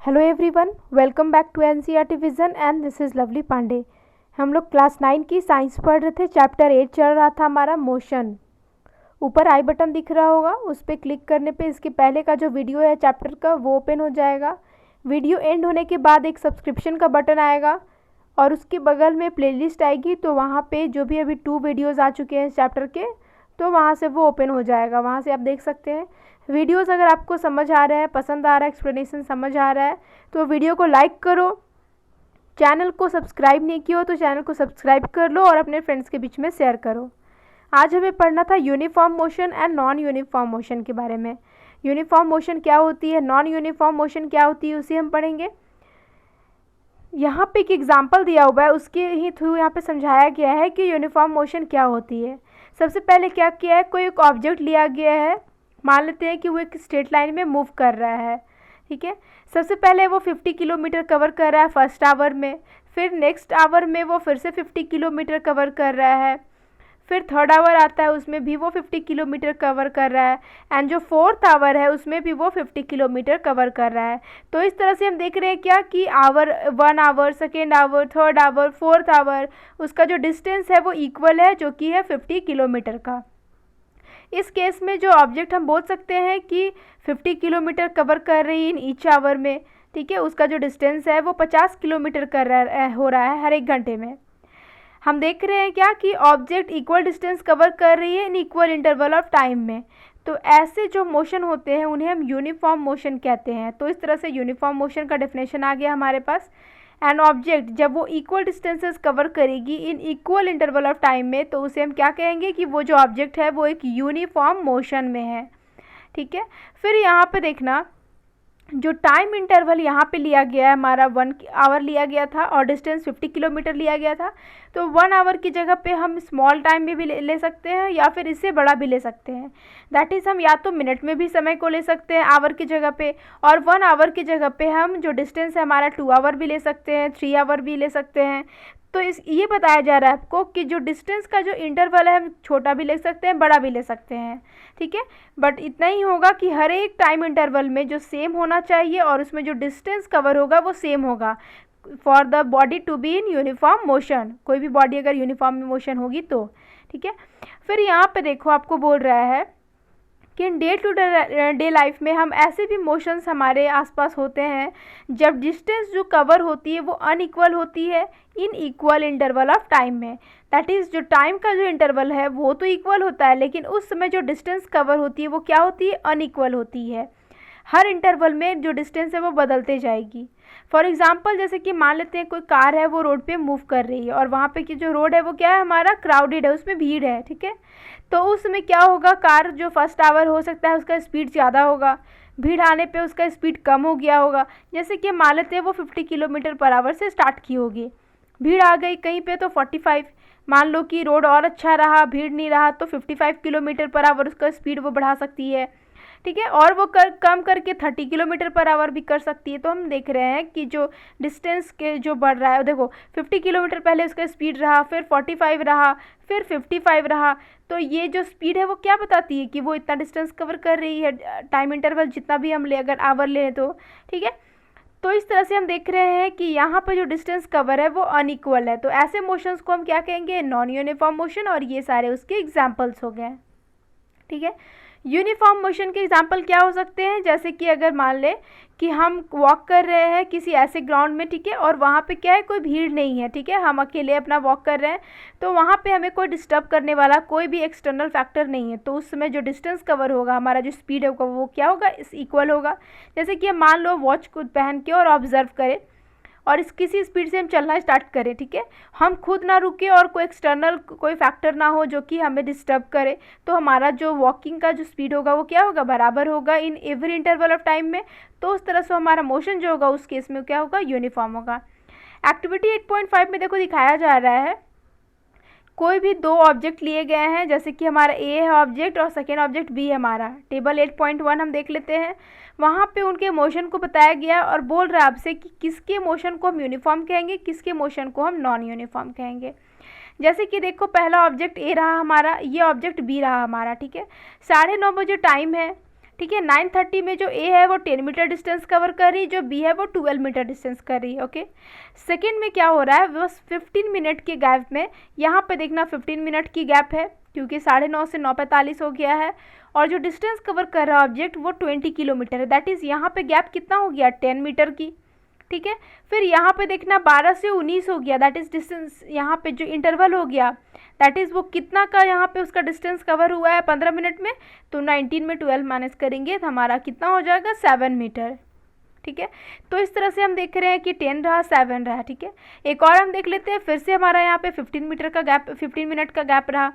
Hello everyone, welcome back to NCERT Vision and this is Lovely Pandey. हम लोग class 9 की science पढ़ रहे थे। चैप्टर 8 चल रहा था हमारा मोशन। ऊपर आई बटन दिख रहा होगा, उस पर क्लिक करने पे इसके पहले का जो वीडियो है चैप्टर का वो ओपन हो जाएगा। वीडियो एंड होने के बाद एक सब्सक्रिप्शन का बटन आएगा और उसके बगल में प्लेलिस्ट आएगी। तो वहाँ पे जो भी अभी 2 वीडियोज़ आ चुके हैं इस चैप्टर के, तो वहाँ से वो ओपन हो जाएगा। वहाँ से आप देख सकते हैं वीडियोज़। अगर आपको समझ आ रहा है, पसंद आ रहा है, एक्सप्लेनेशन समझ आ रहा है तो वीडियो को लाइक करो। चैनल को सब्सक्राइब नहीं किया हो तो चैनल को सब्सक्राइब कर लो और अपने फ्रेंड्स के बीच में शेयर करो। आज हमें पढ़ना था uniform motion and non uniform motion के बारे में। यूनिफॉर्म मोशन क्या होती है, नॉन यूनिफॉर्म मोशन क्या होती है, उसे हम पढ़ेंगे। यहाँ पे एक एग्जाम्पल दिया हुआ है, उसके ही थ्रू यहाँ पे समझाया गया है कि यूनिफॉर्म मोशन क्या होती है। सबसे पहले क्या किया है, कोई एक ऑब्जेक्ट लिया गया है। मान लेते हैं कि वो एक स्ट्रेट लाइन में मूव कर रहा है, ठीक है। सबसे पहले वो 50 किलोमीटर कवर कर रहा है फर्स्ट आवर में, फिर नेक्स्ट आवर में वो फिर से 50 किलोमीटर कवर कर रहा है, फिर थर्ड आवर आता है उसमें भी वो 50 किलोमीटर कवर कर रहा है, एंड जो फोर्थ आवर है उसमें भी वो 50 किलोमीटर कवर कर रहा है। तो इस तरह से हम देख रहे हैं क्या कि hour 1 hour, second hour, third hour, fourth hour, उसका जो डिस्टेंस है वो इक्वल है, जो कि है 50 किलोमीटर का। इस केस में जो ऑब्जेक्ट हम बोल सकते हैं कि 50 किलोमीटर कवर कर रही है इन ईच आवर में, ठीक है। उसका जो डिस्टेंस है वो 50 किलोमीटर हो रहा है हर एक घंटे में। हम देख रहे हैं क्या कि ऑब्जेक्ट इक्वल डिस्टेंस कवर कर रही है in equal interval of time में। तो ऐसे जो मोशन होते हैं उन्हें हम यूनिफॉर्म मोशन कहते हैं। तो इस तरह से यूनिफॉर्म मोशन का डेफिनेशन आ गया हमारे पास। एन ऑब्जेक्ट जब वो इक्वल डिस्टेंसेस कवर करेगी इन इक्वल इंटरवल ऑफ टाइम में, तो उसे हम क्या कहेंगे कि वो जो ऑब्जेक्ट है वो एक यूनिफॉर्म मोशन में है, ठीक है। फिर यहाँ पे देखना, जो टाइम इंटरवल यहाँ पे लिया गया है हमारा 1 आवर लिया गया था और डिस्टेंस 50 किलोमीटर लिया गया था। तो 1 आवर की जगह पे हम स्मॉल टाइम में भी ले सकते हैं या फिर इससे बड़ा भी ले सकते हैं। दैट इज़ हम या तो मिनट में भी समय को ले सकते हैं आवर की जगह पे, और 1 आवर की जगह पे हम जो डिस्टेंस है हमारा 2 आवर भी ले सकते हैं, 3 आवर भी ले सकते हैं। तो ये बताया जा रहा है आपको कि जो डिस्टेंस का जो इंटरवल है हम छोटा भी ले सकते हैं, बड़ा भी ले सकते हैं, ठीक है। बट इतना ही होगा कि हर एक टाइम इंटरवल में जो सेम होना चाहिए और उसमें जो डिस्टेंस कवर होगा वो सेम होगा for the body to be in uniform motion. कोई भी बॉडी अगर यूनिफॉर्म मोशन होगी तो, ठीक है। फिर यहाँ पे देखो आपको बोल रहा है कि डे टू डे लाइफ में हम ऐसे भी मोशंस हमारे आसपास होते हैं जब डिस्टेंस जो कवर होती है वो अनइक्वल होती है in equal interval of time में। दैट इज़ जो टाइम का जो इंटरवल है वो तो इक्वल होता है, लेकिन उस समय जो डिस्टेंस कवर होती है वो क्या होती है, अनइक्वल होती है। हर इंटरवल में जो डिस्टेंस है वो बदलते जाएगी। फॉर एग्जांपल जैसे कि मान लेते हैं कोई कार है वो रोड पे मूव कर रही है और वहाँ पे की जो रोड है वो क्या है, हमारा क्राउडेड है, उसमें भीड़ है, ठीक है। तो उसमें क्या होगा, कार जो फर्स्ट आवर हो सकता है उसका स्पीड ज़्यादा होगा, भीड़ आने पे उसका स्पीड कम हो गया होगा। जैसे कि मान लेते हैं वो 50 किलोमीटर पर आवर से स्टार्ट की होगी, भीड़ आ गई कहीं पे तो 45। मान लो कि रोड और अच्छा रहा, भीड़ नहीं रहा, तो 55 किलोमीटर पर आवर उसका स्पीड वो बढ़ा सकती है, ठीक है। और वो कम करके 30 किलोमीटर पर आवर भी कर सकती है। तो हम देख रहे हैं कि जो डिस्टेंस के जो बढ़ रहा है, देखो 50 किलोमीटर पहले उसका स्पीड रहा, फिर 45 रहा, फिर 55 रहा। तो ये जो स्पीड है वो क्या बताती है कि वो इतना डिस्टेंस कवर कर रही है, टाइम इंटरवल जितना भी हम ले, अगर आवर लें तो, ठीक है। तो इस तरह से हम देख रहे हैं कि यहाँ पर जो डिस्टेंस कवर है वो अनइक्वल है। तो ऐसे मोशंस को हम क्या कहेंगे, नॉन यूनिफॉर्म मोशन, और ये सारे उसके एग्जाम्पल्स हो गए, ठीक है। यूनिफॉर्म मोशन के एग्जाम्पल क्या हो सकते हैं, जैसे कि अगर मान ले कि हम वॉक कर रहे हैं किसी ऐसे ग्राउंड में, ठीक है, और वहाँ पे क्या है, कोई भीड़ नहीं है, ठीक है, हम अकेले अपना वॉक कर रहे हैं, तो वहाँ पे हमें कोई डिस्टर्ब करने वाला कोई भी एक्सटर्नल फैक्टर नहीं है। तो उस समय जो डिस्टेंस कवर होगा, हमारा जो स्पीड होगा वो क्या होगा, इस इक्वल होगा। जैसे कि हम मान लो वॉच को पहन के और ऑब्जर्व करें और इस किसी स्पीड से हम चलना स्टार्ट करें, ठीक है, हम खुद ना रुके और कोई एक्सटर्नल कोई फैक्टर ना हो जो कि हमें डिस्टर्ब करे, तो हमारा जो वॉकिंग का जो स्पीड होगा वो क्या होगा, बराबर होगा in every interval of time में। तो उस तरह से हमारा मोशन जो होगा उस केस में क्या होगा, यूनिफॉर्म होगा। एक्टिविटी 8.5 में देखो दिखाया जा रहा है, कोई भी 2 ऑब्जेक्ट लिए गए हैं, जैसे कि हमारा ए है ऑब्जेक्ट और सेकेंड ऑब्जेक्ट बी है हमारा। टेबल 8.1 हम देख लेते हैं, वहाँ पे उनके मोशन को बताया गया और बोल रहा है आपसे कि किसके मोशन को हम यूनिफॉर्म कहेंगे, किसके मोशन को हम नॉन यूनिफॉर्म कहेंगे। जैसे कि देखो पहला ऑब्जेक्ट ए रहा हमारा, ये ऑब्जेक्ट बी रहा हमारा, ठीक है। 9:30 बजे टाइम है, ठीक है। 9:30 में जो ए है वो 10 मीटर डिस्टेंस कवर कर रही है, जो बी है वो 12 मीटर डिस्टेंस कर रही है। ओके, सेकेंड में क्या हो रहा है, बस 15 मिनट के गैप में, यहाँ पे देखना 15 मिनट की गैप है क्योंकि 9:30 से 9:45 हो गया है, और जो डिस्टेंस कवर कर रहा है ऑब्जेक्ट वो 20 किलोमीटर है। दैट इज़ यहाँ पे गैप कितना हो गया, 10 मीटर की। ठीक है, फिर यहाँ पे देखना 12 से 19 हो गया, दैट इज़ डिस्टेंस, यहाँ पे जो इंटरवल हो गया दैट इज़ वो कितना का यहाँ पे उसका डिस्टेंस कवर हुआ है 15 मिनट में, तो 19 में 12 माइनस करेंगे तो हमारा कितना हो जाएगा, 7 मीटर। ठीक है, तो इस तरह से हम देख रहे हैं कि 10 रहा, 7 रहा। ठीक है, एक और हम देख लेते हैं, फिर से हमारा यहाँ पे 15 मीटर का गैप, 15 मिनट का गैप रहा।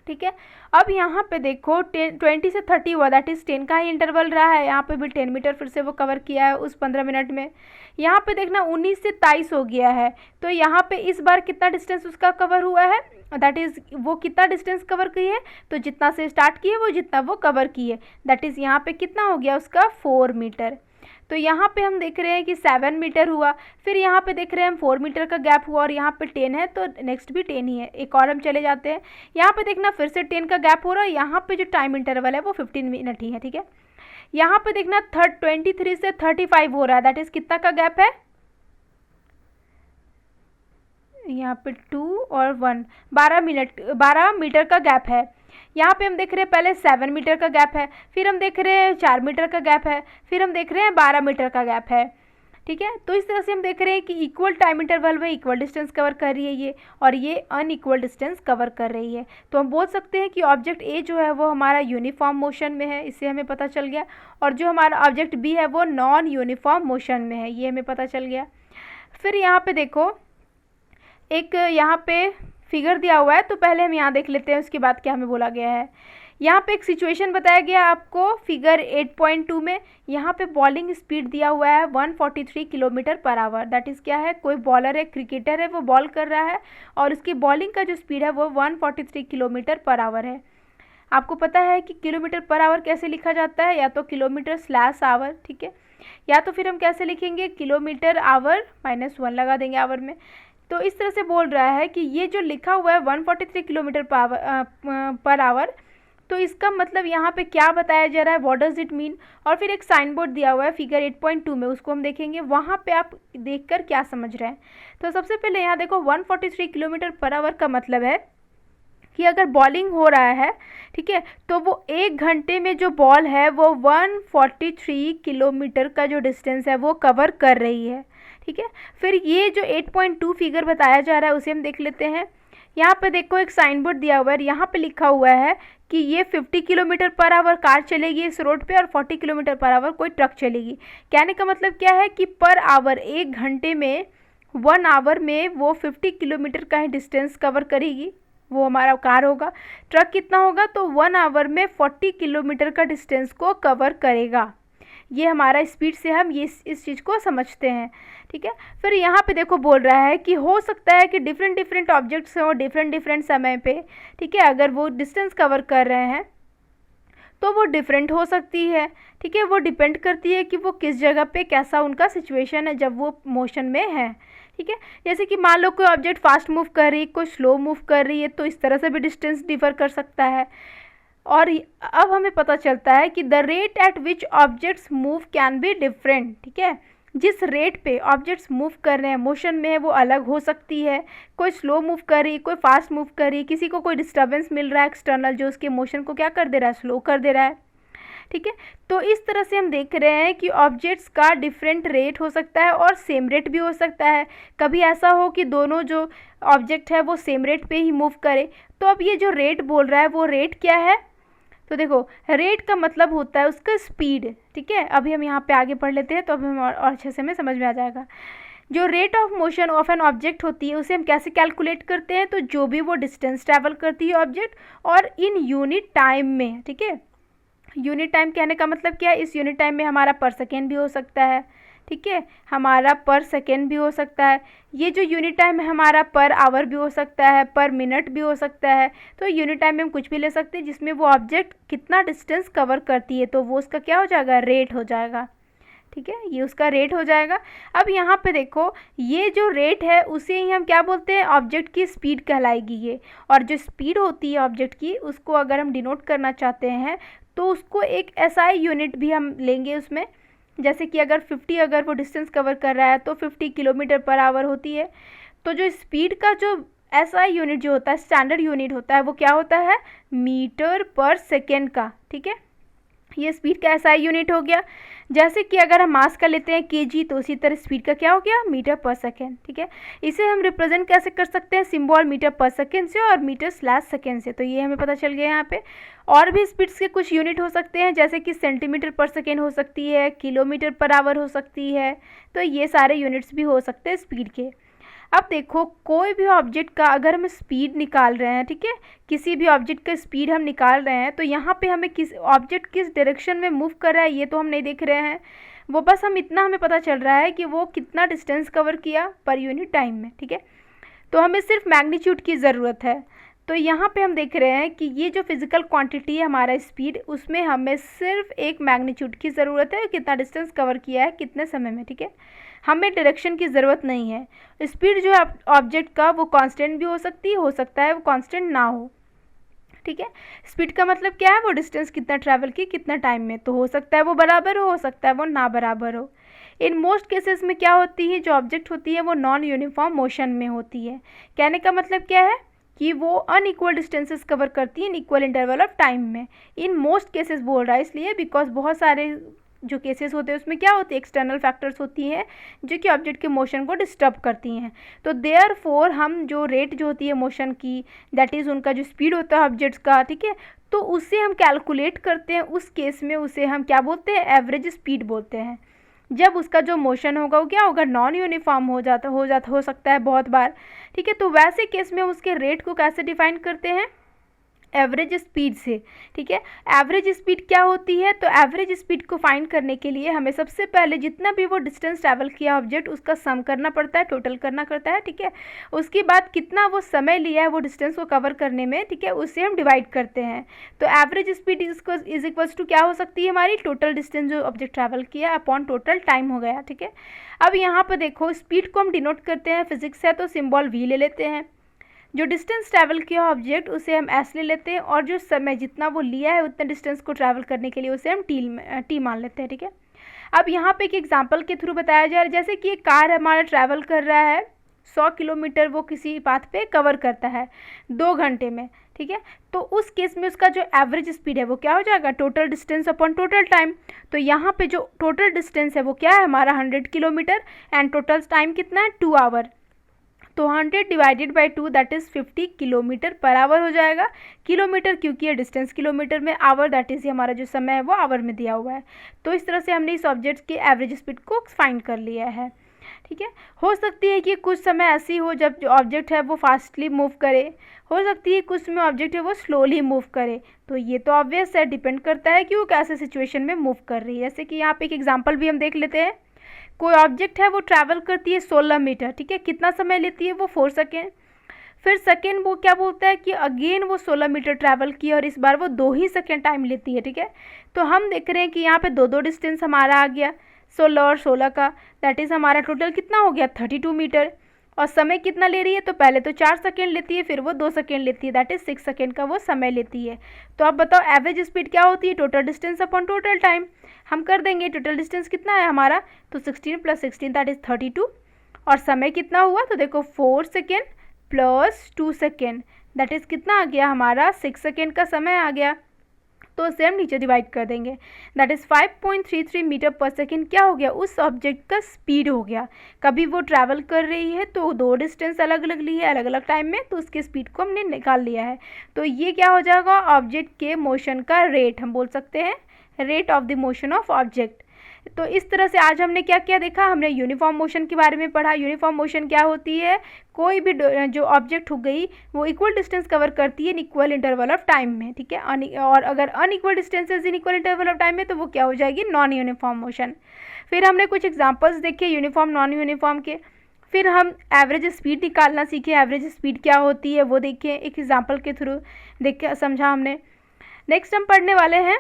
ठीक है, अब यहाँ पे देखो 20 से 30 हुआ, दैट इज़ 10 का ही इंटरवल रहा है, यहाँ पे भी 10 मीटर फिर से वो कवर किया है उस 15 मिनट में। यहाँ पे देखना 19 से 23 हो गया है, तो यहाँ पे इस बार कितना डिस्टेंस उसका कवर हुआ है, दैट इज़ वो कितना डिस्टेंस कवर की है, तो जितना से स्टार्ट किए वो जितना वो कवर किए, दैट इज़ यहाँ पे कितना हो गया उसका 4 मीटर। तो यहाँ पे हम देख रहे हैं कि 7 मीटर हुआ, फिर यहाँ पे देख रहे हैं हम 4 मीटर का गैप हुआ, और यहाँ पे 10 है तो नेक्स्ट भी 10 ही है। एक और हम चले जाते हैं, यहाँ पे देखना फिर से 10 का गैप हो रहा है, यहाँ पे जो टाइम इंटरवल है वो 15 मिनट ही है। ठीक है, यहाँ पे देखना 23 से 35 हो रहा है, दैट इज़ कितना का गैप है, यहाँ पे 2 और 1, 12 मीटर का गैप है। यहाँ पे हम देख रहे हैं पहले 7 मीटर का गैप है, फिर हम देख रहे हैं 4 मीटर का गैप है, फिर हम देख रहे हैं 12 मीटर का गैप है। ठीक है, तो इस तरह से हम देख रहे हैं कि इक्वल टाइम इंटरवल में इक्वल डिस्टेंस कवर कर रही है ये, और ये अनइक्वल डिस्टेंस कवर कर रही है। तो हम बोल सकते हैं कि ऑब्जेक्ट ए जो है वो हमारा यूनिफॉर्म मोशन में है, इससे हमें पता चल गया, और जो हमारा ऑब्जेक्ट बी है वो नॉन यूनिफॉर्म मोशन में है, ये हमें पता चल गया। फिर यहाँ पे देखो एक यहाँ पे फिगर दिया हुआ है, तो पहले हम यहाँ देख लेते हैं उसके बाद क्या हमें बोला गया है। यहाँ पे एक सिचुएशन बताया गया आपको फिगर 8.2 में, यहाँ पे बॉलिंग स्पीड दिया हुआ है 143 kilometre per hour, that is क्या है, कोई बॉलर है, क्रिकेटर है, वो बॉल कर रहा है और उसकी बॉलिंग का जो स्पीड है वो 143 किलोमीटर पर आवर है। आपको पता है कि किलोमीटर पर आवर कैसे लिखा जाता है, या तो किलोमीटर/आवर, ठीक है, या तो फिर हम कैसे लिखेंगे, किलोमीटर आवर -1 लगा देंगे आवर में। तो इस तरह से बोल रहा है कि ये जो लिखा हुआ है 143 किलोमीटर पर आवर, तो इसका मतलब यहाँ पे क्या बताया जा रहा है, व्हाट डज इट मीन। और फिर एक साइन बोर्ड दिया हुआ है फिगर 8.2 में, उसको हम देखेंगे, वहाँ पे आप देखकर क्या समझ रहे हैं। तो सबसे पहले यहाँ देखो 143 किलोमीटर पर आवर का मतलब है कि अगर बॉलिंग हो रहा है, ठीक है, तो वो 1 घंटे में जो बॉल है वो 143 किलोमीटर का जो डिस्टेंस है वो कवर कर रही है। ठीक है, फिर ये जो 8.2 फिगर बताया जा रहा है उसे हम देख लेते हैं। यहाँ पे देखो एक साइन बोर्ड दिया हुआ है, यहाँ पे लिखा हुआ है कि ये 50 किलोमीटर पर आवर कार चलेगी इस रोड पे, और 40 किलोमीटर पर आवर कोई ट्रक चलेगी। कहने का मतलब क्या है कि पर आवर, 1 घंटे में, 1 आवर में वो 50 किलोमीटर का ही डिस्टेंस कवर करेगी, वो हमारा कार होगा। ट्रक कितना होगा, तो 1 आवर में 40 किलोमीटर का डिस्टेंस को कवर करेगा। ये हमारा स्पीड से हम ये इस चीज़ को समझते हैं। ठीक है, फिर यहाँ पे देखो बोल रहा है कि हो सकता है कि डिफरेंट ऑब्जेक्ट्स हों डिफरेंट समय पे, ठीक है, अगर वो डिस्टेंस कवर कर रहे हैं तो वो डिफरेंट हो सकती है। ठीक है, वो डिपेंड करती है कि वो किस जगह पे कैसा उनका सिचुएशन है जब वो मोशन में है। ठीक है, जैसे कि मान लो कोई ऑब्जेक्ट फास्ट मूव कर रही है, कोई स्लो मूव कर रही है, तो इस तरह से भी डिस्टेंस डिफर कर सकता है। और अब हमें पता चलता है कि the rate at which objects move can be different. ठीक है, जिस रेट पे ऑब्जेक्ट्स मूव कर रहे हैं, मोशन में है, वो अलग हो सकती है। कोई स्लो मूव कर रही है, कोई फास्ट मूव कर रही है, किसी को कोई डिस्टर्बेंस मिल रहा है एक्सटर्नल, जो उसके मोशन को क्या कर दे रहा है, स्लो कर दे रहा है। ठीक है, तो इस तरह से हम देख रहे हैं कि ऑब्जेक्ट्स का डिफरेंट रेट हो सकता है और सेम रेट भी हो सकता है। कभी ऐसा हो कि दोनों जो ऑब्जेक्ट है वो सेम रेट पे ही मूव करे। तो अब ये जो रेट बोल रहा है वो रेट क्या है, तो देखो रेट का मतलब होता है उसका स्पीड। ठीक है, अभी हम यहाँ पे आगे पढ़ लेते हैं तो अभी हम और अच्छे से हमें समझ में आ जाएगा। जो rate of motion of an object होती है उसे हम कैसे कैलकुलेट करते हैं, तो जो भी वो डिस्टेंस ट्रैवल करती है ऑब्जेक्ट, और इन यूनिट टाइम में। ठीक है, यूनिट टाइम कहने का मतलब क्या है, इस यूनिट टाइम में हमारा पर सेकेंड भी हो सकता है। ठीक है, हमारा पर सेकेंड भी हो सकता है। ये जो यूनिट टाइम है हमारा पर आवर भी हो सकता है, पर मिनट भी हो सकता है। तो यूनिट टाइम में हम कुछ भी ले सकते हैं जिसमें वो ऑब्जेक्ट कितना डिस्टेंस कवर करती है, तो वो उसका क्या हो जाएगा, रेट हो जाएगा। ठीक है, ये उसका रेट हो जाएगा। अब यहाँ पे देखो ये जो रेट है उसे ही हम क्या बोलते हैं, ऑब्जेक्ट की स्पीड कहलाएगी ये। और जो स्पीड होती है ऑब्जेक्ट की, उसको अगर हम डिनोट करना चाहते हैं तो उसको एक एसआई यूनिट भी हम लेंगे उसमें। जैसे कि अगर 50 अगर वो डिस्टेंस कवर कर रहा है तो 50 किलोमीटर पर आवर होती है। तो जो स्पीड का जो एसआई यूनिट जो होता है, स्टैंडर्ड यूनिट होता है, वो क्या होता है, मीटर पर सेकेंड का। ठीक है, ये स्पीड का एसआई यूनिट हो गया। जैसे कि अगर हम मास का लेते हैं केजी, तो उसी तरह स्पीड का क्या हो गया, मीटर पर सेकेंड। ठीक है, इसे हम रिप्रेजेंट कैसे कर सकते हैं, सिंबल मीटर पर सेकेंड से और मीटर स्लैश सेकेंड से। तो ये हमें पता चल गया यहाँ पे। और भी स्पीड्स के कुछ यूनिट हो सकते हैं, जैसे कि सेंटीमीटर पर सेकेंड हो सकती है, किलोमीटर पर आवर हो सकती है। तो ये सारे यूनिट्स भी हो सकते हैं स्पीड के। अब देखो, कोई भी ऑब्जेक्ट का अगर हम स्पीड निकाल रहे हैं, ठीक है, किसी भी ऑब्जेक्ट का स्पीड हम निकाल रहे हैं, तो यहाँ पे हमें किस ऑब्जेक्ट किस डायरेक्शन में मूव कर रहा है ये तो हम नहीं देख रहे हैं। वो बस हम इतना हमें पता चल रहा है कि वो कितना डिस्टेंस कवर किया पर यूनिट टाइम में। ठीक है, तो हमें सिर्फ मैग्नीट्यूड की ज़रूरत है। तो यहाँ पे हम देख रहे हैं कि ये जो फिजिकल क्वांटिटी है हमारा स्पीड, उसमें हमें सिर्फ एक मैग्नीट्यूड की ज़रूरत है, कितना डिस्टेंस कवर किया है कितने समय में। ठीक है, हमें डायरेक्शन की ज़रूरत नहीं है। स्पीड जो है ऑब्जेक्ट का वो कांस्टेंट भी हो सकता है वो कांस्टेंट ना हो। ठीक है, स्पीड का मतलब क्या है, वो डिस्टेंस कितना ट्रैवल की कितना टाइम में। तो हो सकता है वो बराबर हो सकता है वो ना बराबर हो। इन मोस्ट केसेस में क्या होती है, जो ऑब्जेक्ट होती है वो नॉन यूनिफॉर्म मोशन में होती है। कहने का मतलब क्या है कि वो अनइक्वल डिस्टेंसेस कवर करती है in equal interval of time में। इन मोस्ट केसेस बोल रहा है इसलिए बिकॉज बहुत सारे जो केसेस होते हैं उसमें क्या होती है, एक्सटर्नल फैक्टर्स होती हैं जो कि ऑब्जेक्ट के मोशन को डिस्टर्ब करती हैं। तो देयरफॉर हम जो रेट जो होती है मोशन की, दैट इज़ उनका जो स्पीड होता है ऑब्जेक्ट्स का, ठीक है, तो उससे हम कैलकुलेट करते हैं। उस केस में उसे हम क्या बोलते हैं, एवरेज स्पीड बोलते हैं। जब उसका जो मोशन होगा वो क्या होगा, नॉन यूनिफॉर्म हो सकता है बहुत बार। ठीक है, तो वैसे केस में उसके रेट को कैसे डिफाइन करते हैं, एवरेज स्पीड से। ठीक है, एवरेज स्पीड क्या होती है, तो एवरेज स्पीड को फाइंड करने के लिए हमें सबसे पहले जितना भी वो डिस्टेंस ट्रैवल किया ऑब्जेक्ट उसका सम करना पड़ता है, टोटल करना पड़ता है। ठीक है, उसके बाद कितना वो समय लिया है वो डिस्टेंस को कवर करने में, ठीक है, उससे हम डिवाइड करते हैं। तो average speed is equals to क्या हो सकती है, हमारी टोटल डिस्टेंस जो ऑब्जेक्ट ट्रैवल किया अपॉन टोटल टाइम हो गया। ठीक है, अब यहाँ पर देखो स्पीड को हम डिनोट करते हैं, फिजिक्स है तो सिंबल वी ले लेते हैं। जो डिस्टेंस ट्रैवल किया ऑब्जेक्ट उसे हम एस ले लेते हैं, और जो समय जितना वो लिया है उतने डिस्टेंस को ट्रैवल करने के लिए उसे हम टी मान लेते हैं। ठीक है, अब यहाँ पे एक एग्जांपल के थ्रू बताया जा रहा है, जैसे कि एक कार हमारा ट्रैवल कर रहा है 100 किलोमीटर, वो किसी पाथ पे कवर करता है 2 घंटे में। ठीक है, तो उस केस में उसका जो एवरेज स्पीड है वो क्या हो जाएगा, total distance upon total time. तो यहाँ पे जो टोटल डिस्टेंस है वो क्या है हमारा 100 किलोमीटर, एंड टोटल टाइम कितना है 2 आवर। तो 100 divided by 2 that is 50 kilometre per hour हो जाएगा। किलोमीटर क्योंकि ये डिस्टेंस किलोमीटर में, आवर दैट इज़ हमारा जो समय है वो आवर में दिया हुआ है। तो इस तरह से हमने इस ऑब्जेक्ट के एवरेज स्पीड को फाइंड कर लिया है। ठीक है, हो सकती है कि कुछ समय ऐसी हो जब जो ऑब्जेक्ट है वो फास्टली मूव करे, हो सकती है कुछ समय ऑब्जेक्ट है वो स्लोली मूव करे। तो ये तो ऑब्वियस है, डिपेंड करता है कि वो कैसे सिचुएशन में मूव कर रही है। जैसे कि यहाँ पे एक एग्जांपल भी हम देख लेते हैं। कोई ऑब्जेक्ट है वो ट्रैवल करती है 16 मीटर, ठीक है, कितना समय लेती है वो 4 सेकेंड। फिर सेकेंड वो क्या बोलता है कि अगेन वो 16 मीटर ट्रैवल की और इस बार वो 2 ही सेकेंड टाइम लेती है। ठीक है, तो हम देख रहे हैं कि यहाँ पे दो डिस्टेंस हमारा आ गया 16 और 16 का, दैट इज़ हमारा टोटल कितना हो गया 32 मीटर। और समय कितना ले रही है, तो पहले तो 4 सेकेंड लेती है, फिर वो 2 सेकेंड लेती है, दैट इज़ 6 सेकेंड का वो समय लेती है। तो अब बताओ एवरेज स्पीड क्या होती है, total distance upon total time. हम कर देंगे, टोटल डिस्टेंस कितना है हमारा, तो 16 + 16 दैट इज़ 32, और समय कितना हुआ, तो देखो 4 second plus 2 second that is कितना आ गया हमारा 6 सेकेंड का समय आ गया। तो उसे हम नीचे डिवाइड कर देंगे, दैट इज़ 5.33 मीटर पर सेकेंड क्या हो गया, उस ऑब्जेक्ट का स्पीड हो गया। कभी वो ट्रैवल कर रही है तो 2 डिस्टेंस अलग अलग ली है अलग अलग टाइम में, तो उसके स्पीड को हमने निकाल लिया है। तो ये क्या हो जाएगा, ऑब्जेक्ट के मोशन का रेट, हम बोल सकते हैं rate of the motion of object. तो इस तरह से आज हमने क्या क्या देखा, हमने यूनिफॉर्म मोशन के बारे में पढ़ा। यूनिफॉर्म मोशन क्या होती है, कोई भी जो ऑब्जेक्ट हो गई वो इक्वल डिस्टेंस कवर करती है in equal interval of time में। ठीक है, और अगर unequal distances in equal interval of time में तो वो क्या हो जाएगी, नॉन यूनिफॉर्म मोशन। फिर हमने कुछ एग्जांपल्स देखे यूनिफॉर्म नॉन यूनिफॉर्म के। फिर हम एवरेज स्पीड निकालना सीखे, एवरेज स्पीड क्या होती है वो देखें, एक एग्जाम्पल के थ्रू देख के समझा हमने। नेक्स्ट हम पढ़ने वाले हैं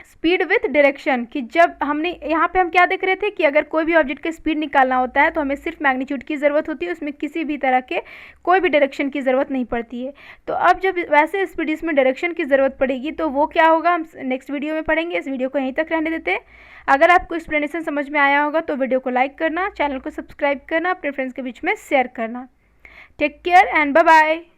स्पीड विथ डायरेक्शन, कि जब हमने यहाँ पे हम क्या देख रहे थे कि अगर कोई भी ऑब्जेक्ट का स्पीड निकालना होता है तो हमें सिर्फ मैग्नीट्यूड की ज़रूरत होती है, उसमें किसी भी तरह के कोई भी डायरेक्शन की ज़रूरत नहीं पड़ती है। तो अब जब वैसे स्पीड इसमें डायरेक्शन की ज़रूरत पड़ेगी तो वो क्या होगा, हम नेक्स्ट वीडियो में पढ़ेंगे। इस वीडियो को यहीं तक रहने देते हैं। अगर आपको एक्सप्लेनेशन समझ में आया होगा तो वीडियो को लाइक करना, चैनल को सब्सक्राइब करना, अपने फ्रेंड्स के बीच में शेयर करना। Take care and bye bye.